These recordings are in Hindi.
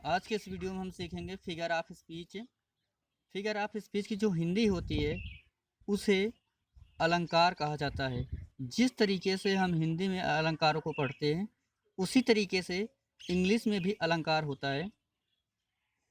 आज के इस वीडियो में हम सीखेंगे figure of speech. Figure of speech की जो हिंदी होती है उसे अलंकार कहा जाता है। जिस तरीके से हम हिंदी में अलंकारों को पढ़ते हैं उसी तरीके से इंग्लिश में भी अलंकार होता है।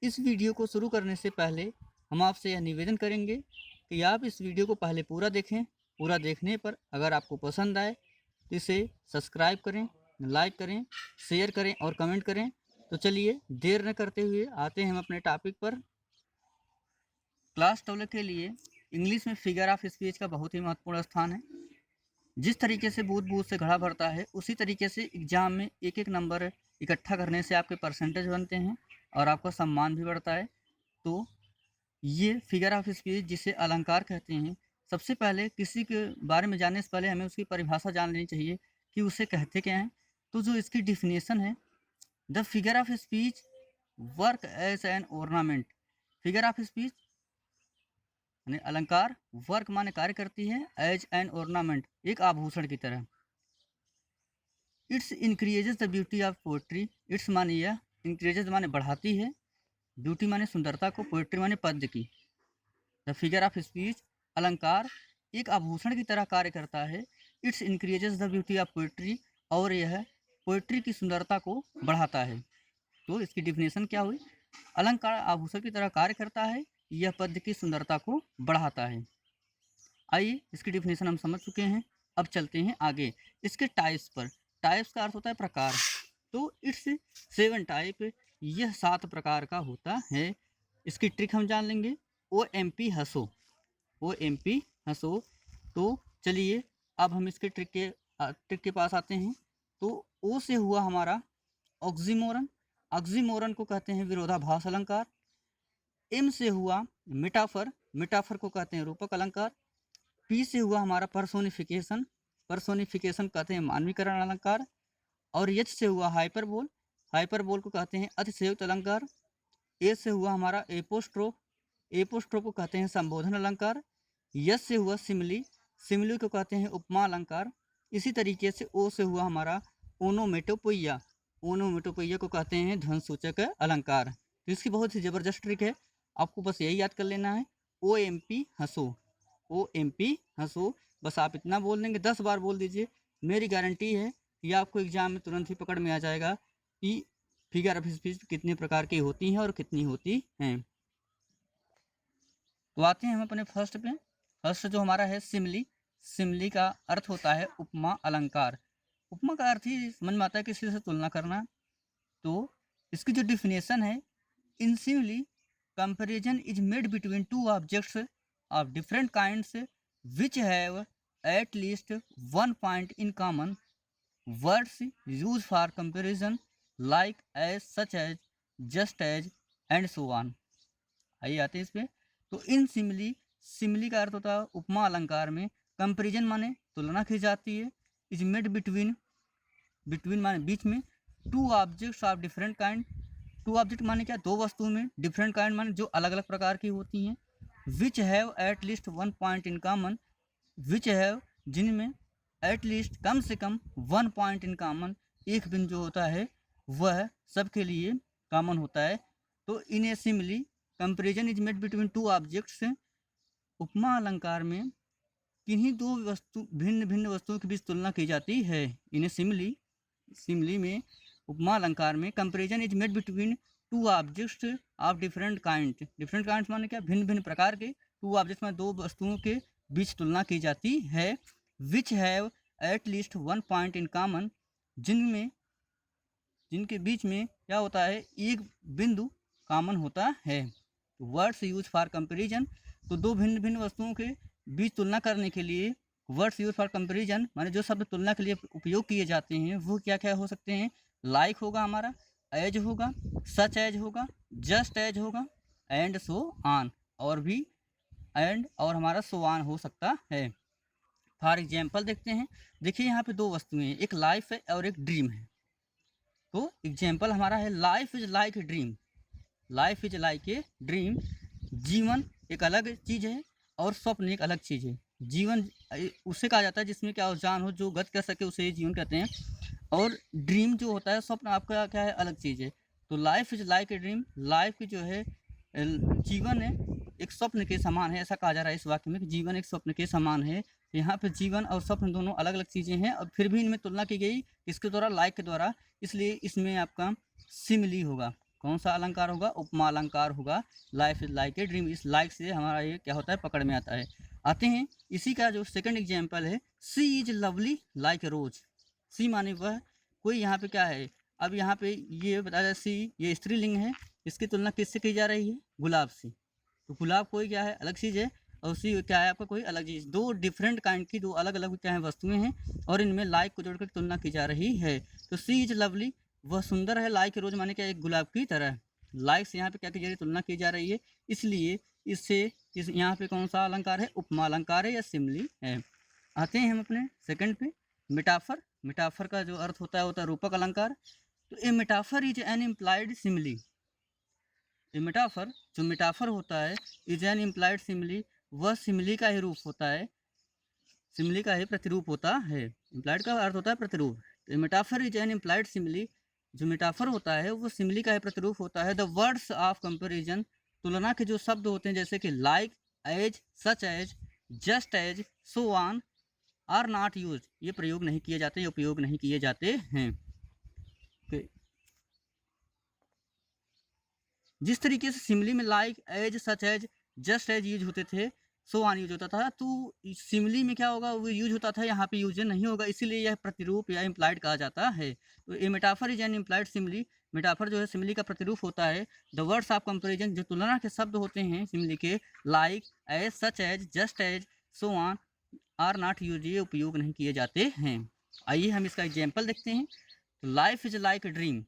इस वीडियो को शुरू करने से पहले हम आपसे यह निवेदन करेंगे कि आप इस वीडियो को पहले पूरा देखें। पूरा देखने पर अगर आपको पसंद आए तो इसे सब्सक्राइब करें, लाइक करें, शेयर करें और कमेंट करें। तो चलिए देर न करते हुए आते हैं हम अपने टॉपिक पर। क्लास 12 के लिए इंग्लिश में फिगर ऑफ स्पीच का बहुत ही महत्वपूर्ण स्थान है। जिस तरीके से बूंद बूंद से घड़ा भरता है उसी तरीके से एग्जाम में एक एक नंबर इकट्ठा करने से आपके परसेंटेज बनते हैं और आपका सम्मान भी बढ़ता है। तो ये फिगर ऑफ स्पीच जिसे अलंकार कहते हैं, सबसे पहले किसी के बारे में जानने से पहले हमें उसकी परिभाषा जान लेनी चाहिए कि उसे कहते क्या हैं। तो जो इसकी डिफिनेशन है, the figure of speech work as an ornament. Figure of speech यानी अलंकार, वर्क माने कार्य करती है, एज एन ऑर्नामेंट एक आभूषण की तरह। It's increases the beauty of poetry. It's माने यह, इंक्रीजेज माने बढ़ाती है, ब्यूटी माने सुंदरता को, पोएट्री माने पद्य की। द फिगर ऑफ स्पीच अलंकार एक आभूषण की तरह कार्य करता है। It's increases the beauty of poetry, और यह पोएट्री की सुंदरता को बढ़ाता है। तो इसकी डिफिनेशन क्या हुई? अलंकार आभूषण की तरह कार्य करता है, यह पद्य की सुंदरता को बढ़ाता है। आइए इसकी डिफिनेशन हम समझ चुके हैं, अब चलते हैं आगे इसके टाइप्स पर। टाइप्स का अर्थ होता है प्रकार। तो इट्स 7 टाइप, यह 7 प्रकार का होता है। इसकी ट्रिक हम जान लेंगे। OMP हंसो, OMP हंसो। तो चलिए अब हम इसके ट्रिक के पास आते हैं। तो ओ से हुआ हमारा ऑक्सीमोरन। ऑक्सीमोरन को कहते हैं विरोधाभास अलंकार। एम से हुआ मेटाफर, मेटाफर को कहते हैं रूपक अलंकार। पी से हुआ हमारा पर्सोनिफिकेशन, पर्सोनिफिकेशन कहते हैं मानवीकरण अलंकार। और एच से हुआ हाइपरबोल, हाइपरबोल को कहते हैं अतिशयोक्त अलंकार। ए से हुआ हमारा एपोस्ट्रोफ, एपोस्ट्रोफ को कहते हैं संबोधन अलंकार। यस से हुआ सिमिली, सिमिली को कहते हैं उपमा अलंकार। इसी तरीके से ओ से हुआ हमारा ओनोमेटोपोइया, ओनोमेटोपोइया को कहते हैं ध्वनि सूचक अलंकार। तो इसकी बहुत ही ज़बरदस्त ट्रिक है, आपको बस यही याद कर लेना है। OMP हंसो, OMP हंसो, बस आप इतना बोल देंगे, 10 बार बोल दीजिए, मेरी गारंटी है कि आपको एग्जाम में तुरंत ही पकड़ में आ जाएगा कि फिगर ऑफ स्पीच कितने प्रकार की होती हैं और कितनी होती हैं। तो आते हैं हम अपने फर्स्ट पे। फर्स्ट जो हमारा है सिमली। सिमली का अर्थ होता है उपमा अलंकार। उपमा का अर्थ ही समझ में आता है किसी से तुलना करना। तो इसकी जो डिफिनेशन है, in simile comparison is made between two objects of different kinds which have at least one point in common. Words use for comparison like as, such as, just as and so on. आइए आते हैं इस पे। तो इन सिमली, सिमली का अर्थ होता है उपमा अलंकार में। कंपेरिजन माने तुलना की जाती है। इज मेड बिटवीन, बिटवीन माने बीच में, two objects of different kind. Two object माने क्या? दो वस्तुओं में, डिफरेंट काइंड माने जो अलग अलग प्रकार की होती हैं। विच have at least one point in common, which have जिनमें एट लीस्ट कम से कम वन पॉइंट इन कॉमन, एक बिंदु जो होता है वह सबके लिए कॉमन होता है। तो in a simile comparison is made between two objects. उपमा अलंकार में किन्हीं दो वस्तु, भिन्न भिन्न वस्तुओं के बीच तुलना की जाती है। इन ए सिमली, सिमली में, उपमा अलंकार में comparison is made between two objects of different kind. Different kind माने क्या? भिन्न भिन्न प्रकार के। टू ऑब्जेक्ट्स में दो वस्तुओं के बीच तुलना की जाती है। विच have at least one point in common, जिनमें, जिनके बीच में क्या होता है? एक बिंदु कॉमन होता है। वर्ड्स यूज फॉर कंपेरिजन, तो दो भिन्न भिन्न वस्तुओं के बीच तुलना करने के लिए वर्ड्स यूज फॉर कंपेरिजन माने जो शब्द तुलना के लिए उपयोग किए जाते हैं वो क्या क्या हो सकते हैं? लाइक होगा हमारा, एज होगा, सच एज होगा, जस्ट एज होगा, एंड सो ऑन, और भी एंड और हमारा सो ऑन हो सकता है। फॉर एग्जाम्पल देखते हैं। देखिए यहाँ पे दो वस्तुएं हैं, एक लाइफ है और एक ड्रीम है। तो एग्जाम्पल हमारा है life is like a dream, life is like a dream. जीवन एक अलग चीज़ है और स्वप्न एक अलग चीज़ है। जीवन उसे कहा जाता है जिसमें क्या जान हो, जो गति कर सके, उसे जीवन कहते हैं। और ड्रीम जो होता है, स्वप्न आपका क्या है? अलग चीज़ है। तो life is like a dream, life की जो है जीवन है एक स्वप्न के समान है, ऐसा कहा जा रहा है इस वाक्य में कि जीवन एक स्वप्न के समान है। यहाँ पे जीवन और स्वप्न दोनों अलग अलग चीज़ें हैं और फिर भी इनमें तुलना की गई इसके द्वारा, लाइक के द्वारा, इसलिए इसमें आपका सिमिली होगा। कौन सा अलंकार होगा? उपमा अलंकार होगा। Life is like a dream, इस लाइक से हमारा ये क्या होता है, पकड़ में आता है। आते हैं इसी का जो सेकंड एग्जाम्पल है, सी इज लवली लाइक ए रोज। सी माने वह कोई, यहाँ पे क्या है, अब यहाँ पे ये बताया जाए सी ये स्त्रीलिंग है, इसकी तुलना किससे की जा रही है? गुलाब से। तो गुलाब कोई क्या है, अलग चीज़ है, और सी क्या है आपका कोई अलग चीज़। दो डिफरेंट काइंड की, दो अलग अलग क्या है वस्तुएं हैं, और इनमें लाइक को जोड़कर तुलना की जा रही है। तो सी इज लवली, वह सुंदर है, लाइक रोज माने क्या, एक गुलाब की तरह। लाइक से यहाँ पे क्या की जा रही है, तुलना की जा रही है, इसलिए इससे इस यहाँ पे कौन सा अलंकार है? उपमा अलंकार है या सिमली है। आते हैं हम अपने सेकंड पे, मेटाफर। मेटाफर का जो अर्थ होता है रूपक अलंकार। तो a metaphor is an implied simile. A metaphor, जो मेटाफर होता है, इज एन इम्प्लाइड सिमली, वह सिमली का ही रूप होता है, सिमली का ही प्रतिरूप होता है। इम्प्लाइड का अर्थ होता है प्रतिरूप। तो metaphor is an implied Simli, जो मेटाफर होता है वो सिमली का ही प्रतिरूप होता है। द वर्ड्स ऑफ कंपेरिजन, तुलना के जो शब्द होते हैं जैसे कि like, as, such as, just as, so on, are not use, ये प्रयोग नहीं किए जाते, ये उपयोग नहीं किए जाते हैं। जिस तरीके से सिमली में like, as, such as, just as use होते थे, सो ऑन यूज होता था, तो सिमली में क्या होगा, वो यूज होता था, यहाँ पे यूज नहीं होगा, इसीलिए यह प्रतिरूप या इम्प्लाइड कहा जाता है। तो ये metaphor is an implied simile, metaphor जो है सिमली का प्रतिरूप होता है। द वर्ड्स ऑफ कंपेरिजन, जो तुलना के शब्द होते हैं सिमली के, like, as, such as, just as, so on, are not use, ये उपयोग नहीं किए जाते हैं। आइए हम इसका एग्जाम्पल देखते हैं। तो life is like a dream,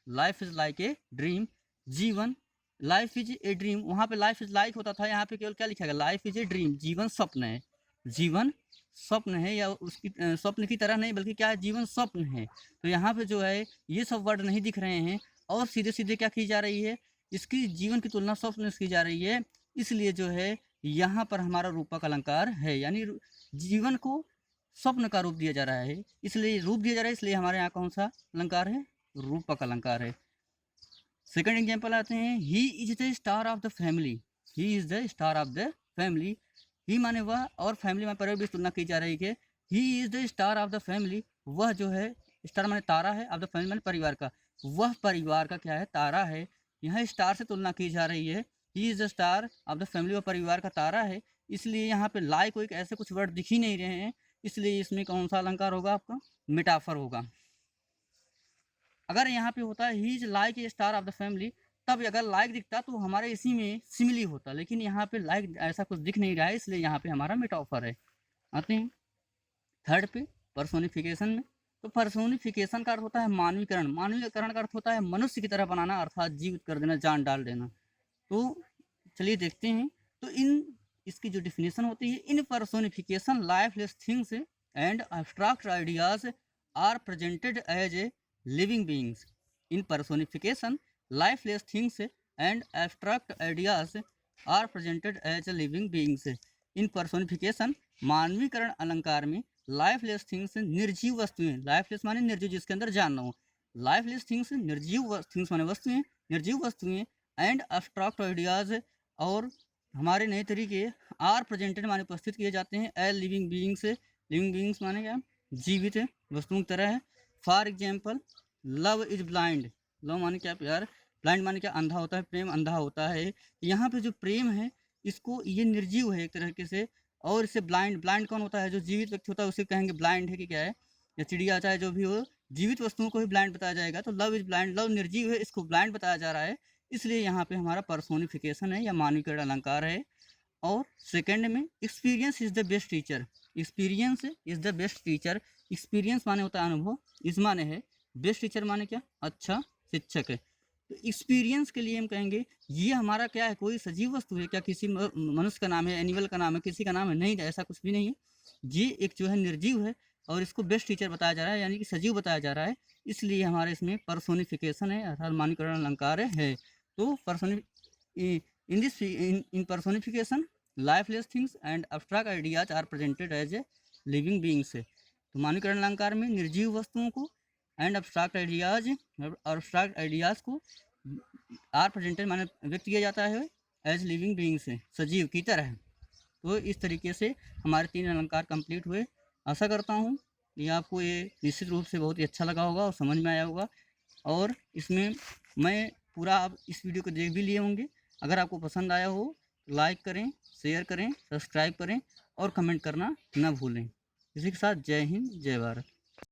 life is like a dream, जीवन, लाइफ इज ए ड्रीम, वहाँ पे लाइफ इज लाइक होता था, यहाँ पे केवल क्या लिखा गया, लाइफ इज ए ड्रीम, जीवन स्वप्न है। जीवन स्वप्न है, या उसकी स्वप्न की तरह नहीं, बल्कि क्या है, जीवन स्वप्न है। तो यहाँ पे जो है ये सब वर्ड नहीं दिख रहे हैं, और सीधे सीधे क्या की जा रही है, इसकी जीवन की तुलना स्वप्न से की जा रही है, इसलिए जो है यहाँ पर हमारा रूपक अलंकार है, यानी जीवन को स्वप्न का रूप दिया जा रहा है, इसलिए रूप दिया जा रहा है, इसलिए हमारे यहाँ कौन सा अलंकार है, रूपक अलंकार है। सेकंड एग्जाम्पल आते हैं, he is the star of the family, he is the star of the family, he माने वह, और फैमिली में पर भी तुलना की जा रही है, ही is the star of the family, वह जो है, स्टार माने तारा है, ऑफ द फैमिली माने परिवार का, वह परिवार का क्या है, तारा है। यहाँ स्टार से तुलना की जा रही है, ही is the star of the family, वह परिवार का तारा है, इसलिए यहाँ पे लाइक कोई ऐसे कुछ वर्ड दिख ही नहीं रहे हैं, इसलिए इसमें कौन सा अलंकार होगा आपका, मेटाफर होगा। अगर यहाँ पे होता है he is like a star of the family, तब अगर लाइक दिखता तो हमारे इसी में सिमिली होता, लेकिन यहाँ पे लाइक ऐसा कुछ दिख नहीं रहा है, इसलिए यहाँ पे हमारा मेटाफर है। आते हैं थर्ड पे, पर्सोनिफिकेशन में। तो पर्सोनिफिकेशन का अर्थ होता है मानवीकरण, मानवीकरण का अर्थ होता है मनुष्य की तरह बनाना, अर्थात जीवित कर देना, जान डाल देना। तो चलिए देखते हैं। तो इसकी जो डिफिनेशन होती है, in personification lifeless things and abstract ideas are presented as a living beings. In personification, lifeless things and abstract ideas are presented as living beings. In personification, मानवीकरण अलंकार में लाइफलेस थिंग्स, निर्जीव वस्तुएं, लाइफलेस माने निर्जीव, जिसके अंदर जान ना हो, लाइफलेस थिंग्स, निर्जीव थिंग्स माने वस्तुएं, निर्जीव वस्तुएं, एंड एब्स्ट्रैक्ट आइडियाज, और हमारे नए तरीके, आर प्रेजेंटेड माने उपस्थित किए जाते हैं, as living beings, living beings माने क्या, जीवित वस्तुओं की तरह है। For example, love is blind, love माने क्या, प्यार, ब्लाइंड माने क्या, अंधा होता है, प्रेम अंधा होता है। यहाँ पे जो प्रेम है, इसको ये निर्जीव है एक तरीके से, और इससे ब्लाइंड, ब्लाइंड कौन होता है, जो जीवित व्यक्ति होता है उसे कहेंगे ब्लाइंड है कि क्या है, या चिड़िया चाहे जो भी हो, जीवित वस्तुओं को ही ब्लाइंड बताया जाएगा। तो लव इज ब्लाइंड, लव निर्जीव है, इसको ब्लाइंड बताया जा रहा है, इसलिए यहाँ पे हमारा पर्सोनिफिकेशन है या मानवीकरण अलंकार है। और सेकंड में, experience is the best teacher, experience is the best teacher, experience माने होता है अनुभव, इस माने है, बेस्ट टीचर माने क्या, अच्छा शिक्षक है। तो एक्सपीरियंस के लिए हम कहेंगे ये हमारा क्या है, कोई सजीव वस्तु है क्या, किसी मनुष्य का नाम है, एनिमल का नाम है, किसी का नाम है, नहीं, ऐसा कुछ भी नहीं है, ये एक जो है निर्जीव है, और इसको बेस्ट टीचर बताया जा रहा है, यानी कि सजीव बताया जा रहा है, इसलिए हमारे इसमें पर्सोनिफिकेशन है अर्थात मानवीकरण अलंकार है। तो in personification lifeless things and abstract ideas are presented as a living beings. तो मानवीकरण अलंकार में निर्जीव वस्तुओं को and abstract ideas, abstract ideas को आर प्रेजेंटेड माने व्यक्त किया जाता है एज लिविंग बीइंग से, सजीव की तरह। तो इस तरीके से हमारे 3 अलंकार कंप्लीट हुए। आशा करता हूँ कि आपको ये निश्चित रूप से बहुत ही अच्छा लगा होगा और समझ में आया होगा, और इसमें मैं पूरा आप इस वीडियो को देख भी लिए होंगे। अगर आपको पसंद आया हो तो लाइक करें, शेयर करें, सब्सक्राइब करें और कमेंट करना न भूलें। इसी के साथ जय हिंद, जय भारत।